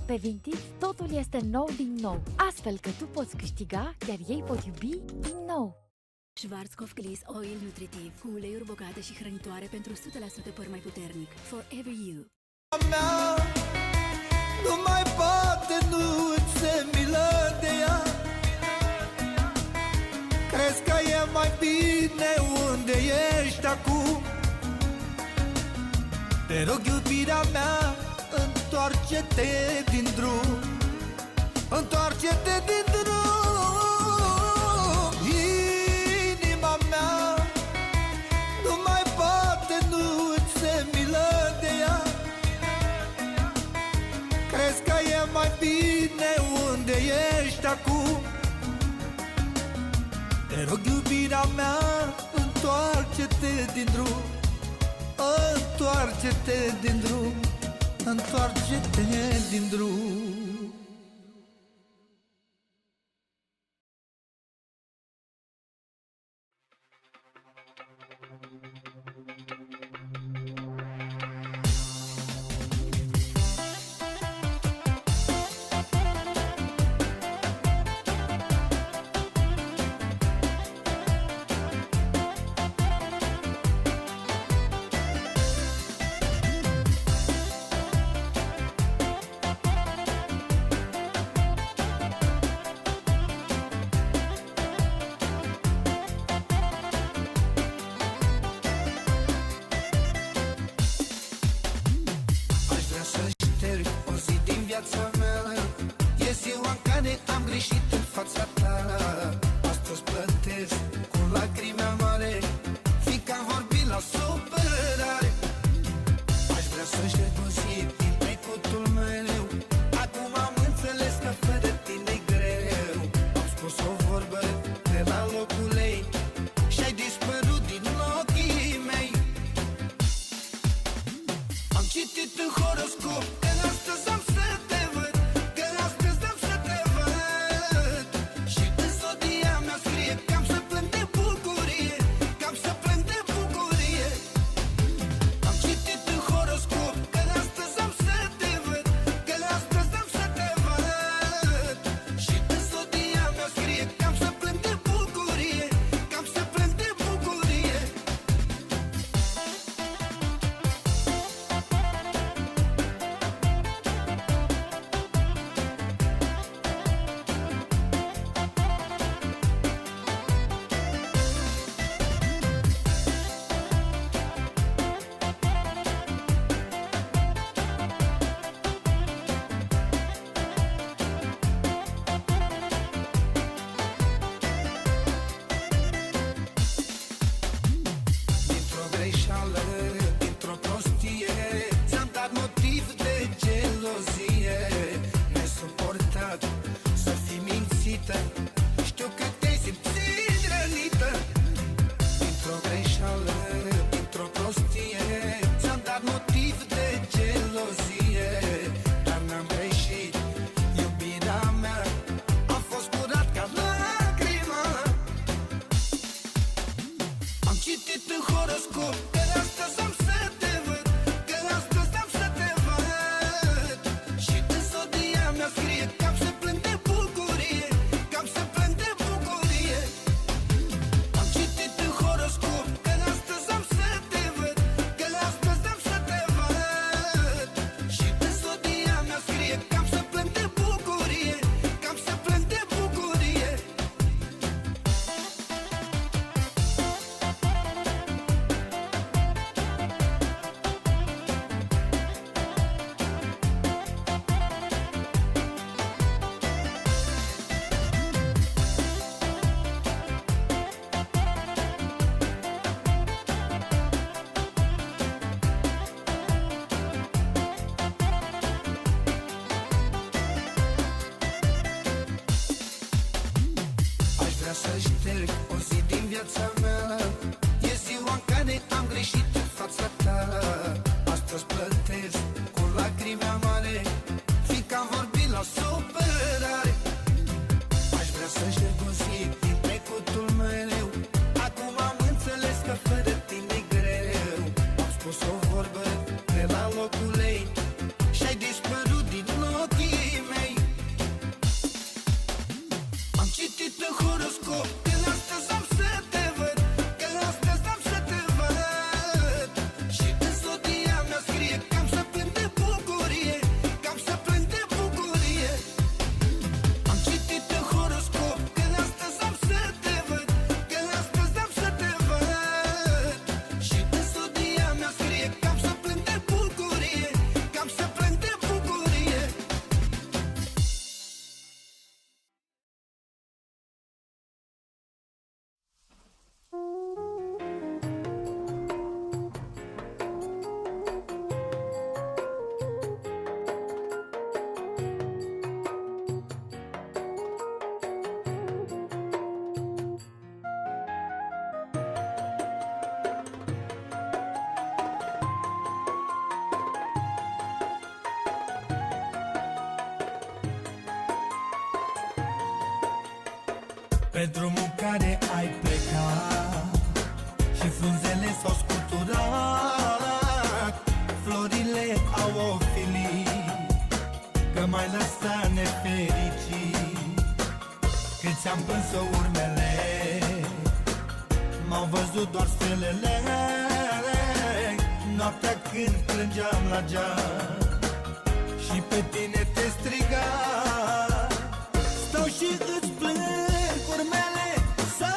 Pe Vinted totul este nou din nou, astfel că tu poți câștiga, iar ei pot iubi din nou. Schwarzkopf Gliss Oil Nutritiv, cu uleiuri bogate și hrănitoare pentru 100% păr mai puternic. Forever You. Mea nu mai poate, nu se milă de ea. Crezi că e mai bine unde ești acum? Te rog, iubirea mea, întoarce-te din drum, întoarce-te din drum. Inima mea nu mai poate, nu se milă de ea. Crezi că e mai bine unde ești acum? Te rog, iubirea mea, întoarce-te din drum, întoarce-te din drum, întoarce-te din drum. spus o vorbă de la locul ei și-ai dispărut din ochii Pe drumul care ai plecat și frunzele s-au scuturat, florile au ofilit, că m-ai lăsat nefericit. Cât ți-am plâns urmele, m-au văzut doar stelele, noaptea când plângeam la geam și pe tine te striga. Stau și îți plâng urmele, să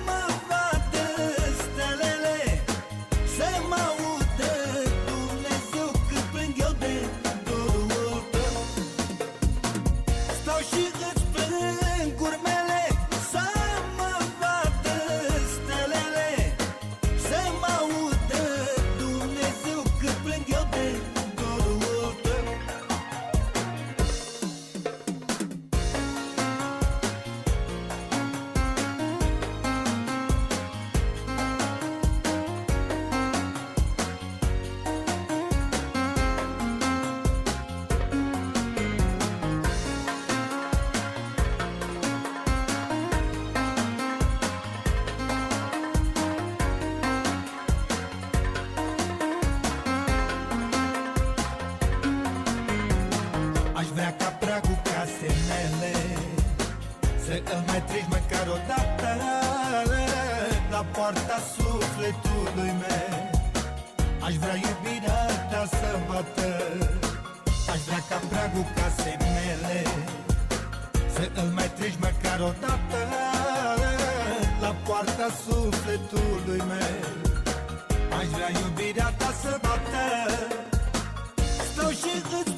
mă vadă stelele, să mă audă Dumnezeu cât plâng eu de dorul tău. Stau și îți plâng urmele, să mă vadă stelele, să mă audă Dumnezeu cât plâng eu de dorul tău. Aș vrea ca pragul casei mele să îl mai treci măcar o dată la poarta sufletului meu. Aș vrea iubirea ta să bată. Aș vrea ca pragul casei mele să îl mai treci măcar o dată la poarta sufletului meu. Aș vrea iubirea ta să bată. Stau și îți